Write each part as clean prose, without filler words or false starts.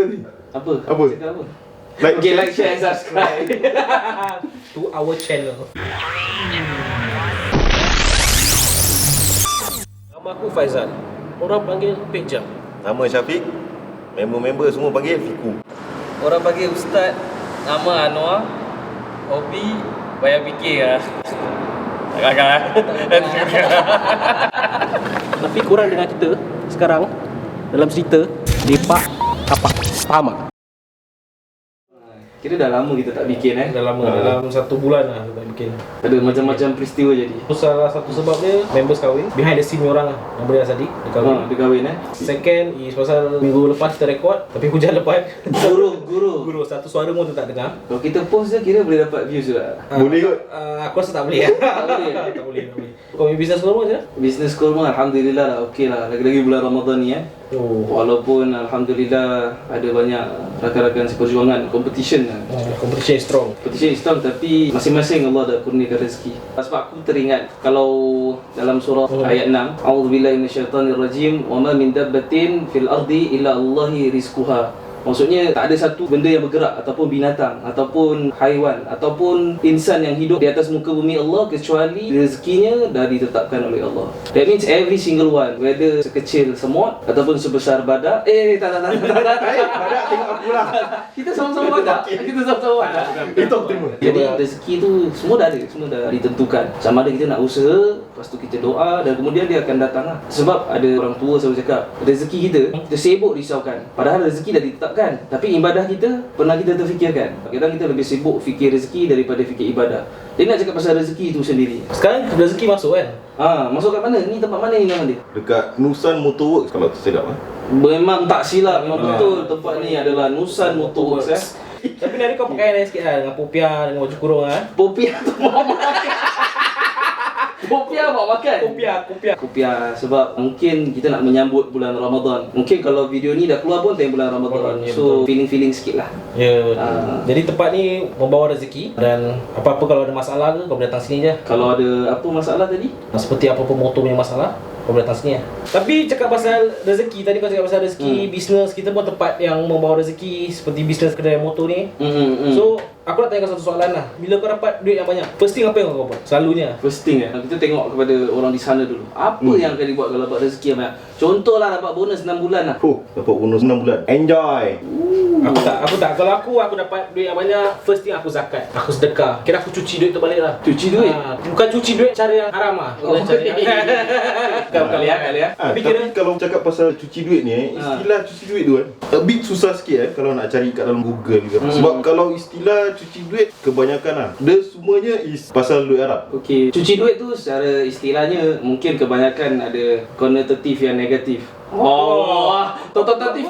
ni? Apa? Cakap apa? Like, share, and subscribe to our channel. Nama aku Faizal. Orang panggil Pejam. Nama Syafiq. Member-member semua panggil Fiku. Orang panggil Ustaz. Nama Anwar. Hobi banyak fikir lah. Tak. Tapi korang dengan kita sekarang dalam cerita Lepak Kapak. Faham tak? Kira dah lama kita tak bikin Dah lama, dalam 1 bulan lah kita bikin. Ada macam-macam peristiwa jadi. Salah satu sebab dia members kahwin. Behind the scene orang lah. Nama dia Asadi. Dia kahwin. Dia kahwin Second is pasal minggu lepas kita rekod tapi hujan lepas. Guru Satu suara pun tu tak dengar. Kalau kita post je kira boleh dapat views juga. Boleh kot? Aku rasa tak boleh. Tak boleh. Kau punya business kau macam mana? Business call pun Alhamdulillah lah okey lah. Lagi-lagi bulan Ramadan ni Walaupun Alhamdulillah ada banyak rakan-rakan seperjuangan competition lah. Competition is strong. Competition is strong tapi masing-masing Allah dah kurniakan rezeki. Sebab aku teringat kalau dalam surah ayat 6, A'udzubillahi minasyaitonirrajim, wa ma min dabbatin fil ardi illa Allahi rizquha. Maksudnya tak ada satu benda yang bergerak ataupun binatang ataupun haiwan ataupun insan yang hidup di atas muka bumi Allah kecuali rezekinya dah ditetapkan oleh Allah. That means every single one, whether sekecil semut ataupun sebesar badak. Tak. Badak tengok aku lah. Kita sama-sama badak. Itu aku terima. Jadi rezeki tu semua dah ditentukan. Sama ada kita nak usaha, lepas tu kita doa dan kemudian dia akan datang lah. Sebab ada orang tua selalu cakap, rezeki kita sibuk risaukan. Padahal rezeki dah ditetapkan. Tapi ibadah kita pernah kita terfikirkan. Kadang kita lebih sibuk fikir rezeki daripada fikir ibadah. Dia nak cakap pasal rezeki itu sendiri. Sekarang rezeki masuk kan? Masuk kat mana? Ni tempat mana ni nama dia? Dekat Nusan Motorworks kalau tersilap Memang tak silap, memang betul tempat ni adalah Nusan Motorworks. Tapi nanti kau pakai lain sikit lah dengan popiah, dengan baju kurung lah. Popiah tu bawa makan. Popiah bawa makan? Kopiah sebab mungkin kita nak menyambut bulan Ramadan. Mungkin kalau video ni dah keluar pun time bulan Ramadan. So feeling sikit lah. Jadi tempat ni membawa rezeki. Dan apa-apa kalau ada masalah ke, kau boleh datang sini je. Kalau ada apa masalah tadi? Seperti apa-apa motor punya masalah, kau boleh datang sini lah. Tapi cakap pasal rezeki, tadi kau cakap pasal rezeki, bisnes, kita pun tempat yang membawa rezeki. Seperti bisnes kedai motor ni. So aku nak tanya kau satu soalan lah. Bila kau dapat duit yang banyak, first thing apa yang kau buat? Selalunya first thing kita tengok kepada orang di sana dulu. Apa yang akan dibuat kalau dapat rezeki yang banyak? Contohlah dapat bonus 6 bulan lah. Dapat bonus 6 bulan. Enjoy. Aku tak. Kalau aku dapat duit yang banyak, first thing aku zakat. Aku sedekah. Kira aku cuci duit tu balik lah. Cuci duit? Bukan cuci duit cara yang haram lah. Bukan lihat. Tapi kalau cakap pasal cuci duit ni, istilah cuci duit tu a bit susah sikit kalau nak cari kat dalam Google juga. Sebab kalau istilah cuci duit kebanyakan dia semuanya is pasal duit Arab. Okey, cuci duit tu secara istilahnya mungkin kebanyakan ada konotatif yang negatif. Totatif.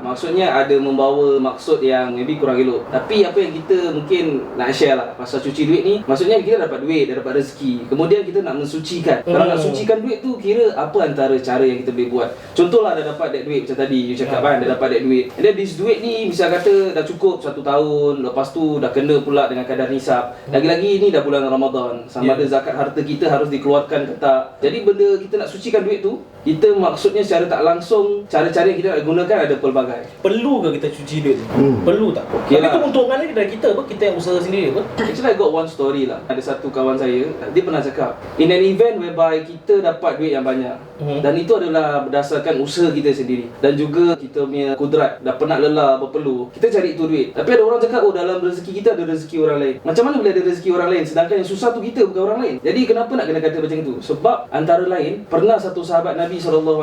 Maksudnya ada membawa maksud yang maybe kurang elok. Tapi apa yang kita mungkin nak share lah pasal cuci duit ni, maksudnya kita dapat duit, dah dapat rezeki. Kemudian kita nak mensucikan. Kalau nak sucikan duit tu, kira apa antara cara yang kita boleh buat. Contohlah dah dapat that duit macam tadi you cakap kan, dah dapat that duit. And then this duit ni misal kata dah cukup 1 tahun, lepas tu dah kena pula dengan kadar nisab. Lagi-lagi ni dah bulan Ramadan. Sama ada zakat harta kita harus dikeluarkan ke tak. Jadi benda kita nak sucikan duit tu, kita maksudnya secara tak langsung, cara-cara yang kita nak gunakan ada pelbagai. Perlu ke kita cuci duit tu? Perlu tak? Okay tapi lah. tu keuntungannya dari kita apa? Kita yang usaha sendiri apa? Actually I got one story lah. Ada satu kawan saya, dia pernah cakap, in an event whereby kita dapat duit yang banyak, dan itu adalah berdasarkan usaha kita sendiri, dan juga kita punya kudrat, dah penat lelah berpeluh, kita cari itu duit. Tapi ada orang cakap, dalam rezeki kita ada rezeki orang lain. Macam mana boleh ada rezeki orang lain sedangkan yang susah tu kita, bukan orang lain? Jadi kenapa nak kena kata macam itu? Sebab antara lain, pernah satu sahabat Nabi SAW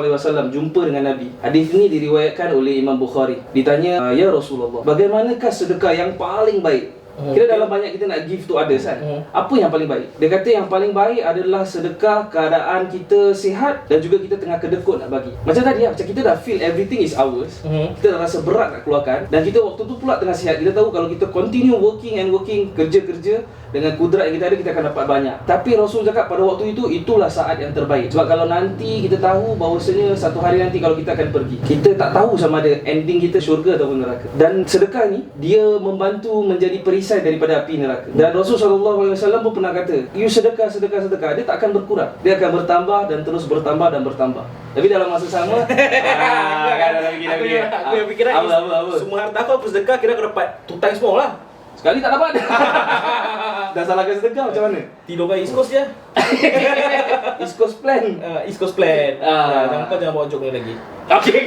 jumpa dengan Nabi. Hadis ini diriwayatkan oleh Imam Bukhari. Ditanya, "Ya Rasulullah, bagaimanakah sedekah yang paling baik?" Kira dalam banyak kita nak give to others kan, apa yang paling baik? Dia kata yang paling baik adalah sedekah keadaan kita sihat dan juga kita tengah kedekut nak bagi. Macam tadi macam kita dah feel everything is ours, kita dah rasa berat nak keluarkan, dan kita waktu tu pula tengah sihat. Kita tahu kalau kita continue working, kerja-kerja, dengan kudrat yang kita ada, kita akan dapat banyak. Tapi Rasul cakap pada waktu itu, itulah saat yang terbaik. Sebab kalau nanti kita tahu bahawasanya satu hari nanti kalau kita akan pergi, kita tak tahu sama ada ending kita syurga ataupun neraka. Dan sedekah ni, dia membantu menjadi perisai daripada api neraka. Dan Rasul SAW pun pernah kata, you sedekah, dia tak akan berkurang. Dia akan bertambah dan terus bertambah dan bertambah. Tapi dalam masa sama, Aku yang fikir semua harta aku sedekah, kira aku dapat 2 times more lah. sekali tak dapat. Dah salahkan sedekah macam mana? Tidur kat East Coast je. East Coast plan. East Coast plan. Jangan bawa joke ni lagi. Okay.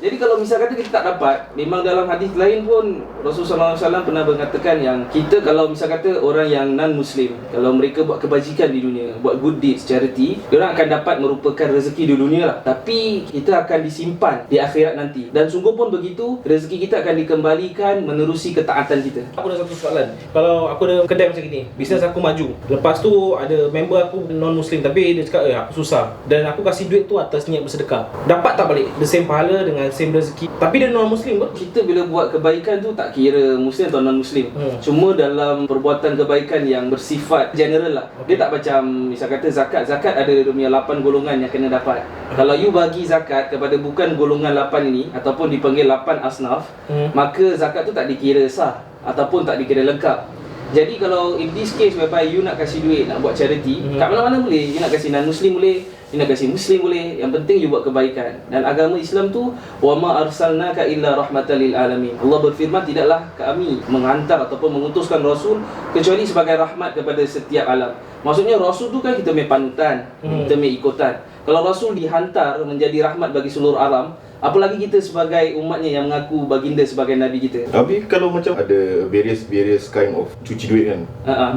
Jadi kalau misal kata kita tak dapat, memang dalam hadis lain pun Rasulullah SAW pernah mengatakan yang kita kalau misal kata orang yang non-Muslim, kalau mereka buat kebajikan di dunia, buat good deeds, charity, diorang akan dapat merupakan rezeki di dunia lah. Tapi kita akan disimpan di akhirat nanti. Dan sungguh pun begitu, rezeki kita akan dikembalikan menerusi ketaatan kita. Aku ada satu soalan. Kalau aku ada kedai macam gini, bisnes aku maju. Lepas tu ada member aku non-Muslim tapi dia cakap, aku susah. Dan aku kasih duit tu atas niat bersedekah. Dapat tak balik the same pahala dengan same rezeki? Tapi dia non-Muslim pun. Kita bila buat kebaikan tu tak kira Muslim atau non-Muslim. Cuma dalam perbuatan kebaikan yang bersifat general lah. Dia tak macam misal kata zakat. Zakat ada dia punya 8 golongan yang kena dapat. Kalau you bagi zakat kepada bukan golongan 8 ini ataupun dipanggil 8 asnaf, maka zakat tu tak dikira sah ataupun tak dikira lengkap. Jadi kalau in this case whereby you nak kasih duit, nak buat charity, kat mana-mana boleh. You nak kasih non-Muslim boleh, you nak kasih Muslim boleh. Yang penting you buat kebaikan. Dan agama Islam tu, wa ma arsalnaka illa rahmatan lil alamin. Allah berfirman, tidaklah kami menghantar ataupun mengutuskan Rasul kecuali sebagai rahmat kepada setiap alam. Maksudnya Rasul tu kan kita punya panutan, kita punya ikutan. Kalau Rasul dihantar menjadi rahmat bagi seluruh alam, apalagi kita sebagai umatnya yang mengaku baginda sebagai Nabi kita. Tapi kalau macam ada various kind of cuci duit kan,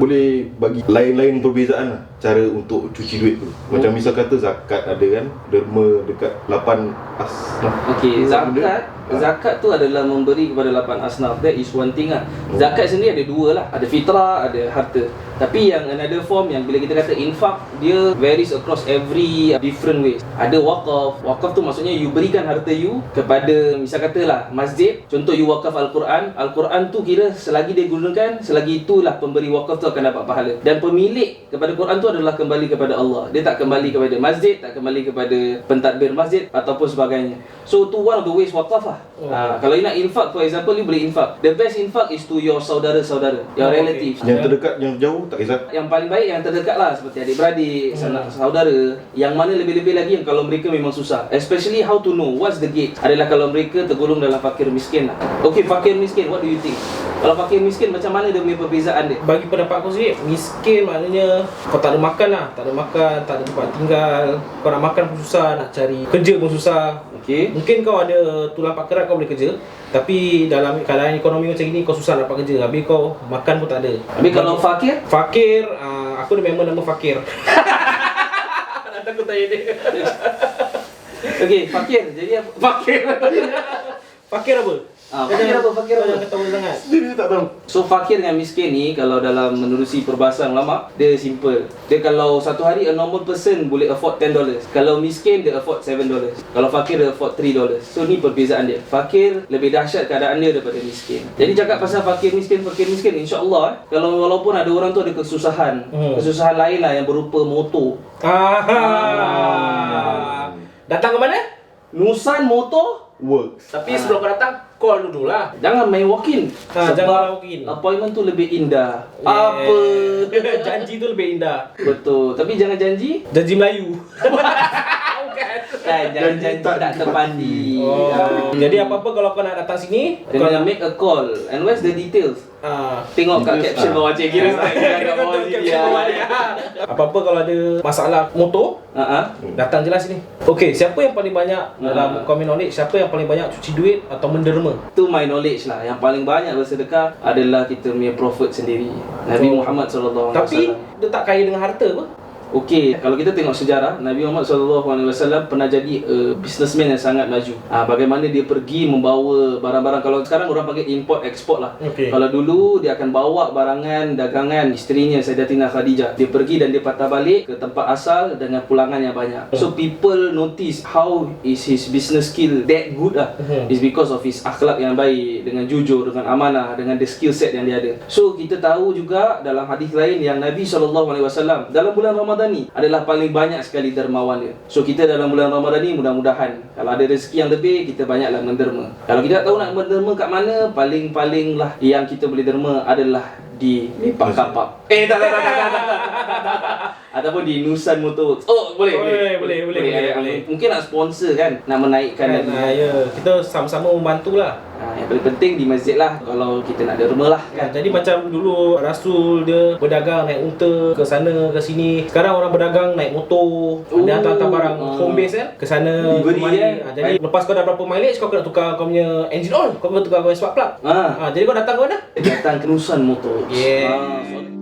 boleh bagi lain-lain perbezaan lah cara untuk cuci duit tu. Macam misal kata zakat ada kan, derma dekat 8 asnaf. Okey, zakat tu adalah memberi kepada 8 asnaf. That is one thing lah. Zakat sendiri ada dua lah, ada fitrah, ada harta. Tapi yang another form yang bila kita kata infak, dia varies across every different ways. Ada wakaf. Wakaf tu maksudnya you berikan harta you kepada misal katalah masjid. Contoh you wakaf Al-Quran. Al-Quran tu kira selagi dia gunakan, selagi itulah pemberi wakaf tu akan dapat pahala. Dan pemilik kepada Quran tu adalah kembali kepada Allah. Dia tak kembali kepada masjid, tak kembali kepada pentadbir masjid ataupun sebagainya. So tu one of the ways wakaf lah. Kalau you nak infak, for example, you boleh infak. The best infak is to your saudara-saudara, your relatives. Yang terdekat, yang jauh tak kisah. Yang paling baik yang terdekat lah, seperti adik-beradik, sanak saudara. Yang mana lebih-lebih lagi yang kalau mereka memang susah. Especially how to know what's the gate adalah kalau mereka tergolong dalam fakir miskin lah. Okay, fakir miskin, what do you think? Kalau fakir miskin, macam mana dia punya perbezaan dia? Bagi pendapat aku sendiri, miskin maknanya kau tak ada makan lah. Tak ada makan, tak ada tempat tinggal. Kau nak makan pun susah, nak cari kerja pun susah. Okay. Mungkin kau ada tulang pakerat, kau boleh kerja. Tapi dalam keadaan ekonomi macam ni, kau susah dapat kerja. Habis kau makan pun tak ada. Habis kalau fakir? Fakir, aku ada member nama Fakir. Nanti aku tanya dia. Okay, fakir. Jadi apa? Fakir. Fakir apa? Fakir apa? Fakir apa? Jangan ketawa sangat. Dia tak tahu. So fakir dengan miskin ni, kalau dalam menerusi perbahasan ulama, dia simple. Dia kalau satu hari a normal person boleh afford $10. Kalau miskin dia afford $7. Kalau fakir dia afford $3. So ni perbezaan dia. Fakir lebih dahsyat keadaan dia daripada miskin. Jadi cakap pasal fakir miskin, insya-Allah kalau walaupun ada orang tu ada kesusahan, kesusahan lain lah yang berupa motor. Datang ke mana? Nusan motor Works. Tapi sebelum kau datang, call dulu lah. jangan main walk-in. Jangan walk-in. Appointment tu lebih indah. Yeah. Apa? Janji tu lebih indah. Betul. Tapi jangan janji. Janji Melayu. Jangan janji tak terpandi. Jadi apa-apa kalau kau nak datang sini, kau Kena make a call. And where's the details? Tengok kat caption bawah, cik. Kira kat bawah sini. Apa-apa kalau ada masalah motor, datang je lah sini. Okey, siapa yang paling banyak dalam common knowledge, siapa yang paling banyak cuci duit atau menderma? Tu my knowledge lah. Yang paling banyak bersedekah adalah kita punya Prophet sendiri, Nabi Muhammad SAW. Tapi dia tak kaya dengan harta apa? Okey, kalau kita tengok sejarah, Nabi Muhammad SAW pernah jadi businessman yang sangat maju. Bagaimana dia pergi membawa barang-barang, kalau sekarang orang panggil import export lah. Kalau dulu dia akan bawa barangan dagangan isterinya Sayyidatina Khadijah. Dia pergi dan dia patah balik ke tempat asal dengan pulangan yang banyak. So people notice how is his business skill that good lah. It's because of his akhlak yang baik, dengan jujur, dengan amanah, dengan the skill set yang dia ada. So kita tahu juga dalam hadis lain yang Nabi SAW dalam bulan Ramadan ni adalah paling banyak sekali dermawan dia. So kita dalam bulan Ramadan ni mudah-mudahan kalau ada rezeki yang lebih, kita banyaklah menderma. Kalau kita tak tahu nak menderma kat mana, paling-paling lah yang kita boleh derma adalah di Lepak Kapak. Tak. Ataupun di Nusan Motor Works. Oh, boleh. Mungkin nak sponsor kan, nak menaikkan kita sama-sama membantu lah. Yang paling penting di masjid lah kalau kita nak derma lah kan. Jadi macam dulu Rasul dia berdagang naik unta ke sana ke sini. Sekarang orang berdagang naik motor. Dia hantar barang home base kan ke sana delivery Jadi lepas kau dah berapa mileage, kau kena tukar kau punya engine oil, kau kena tukar kau punya spark plug. Jadi kau datang ke mana? Datang ke Nusan Motor. Yeah.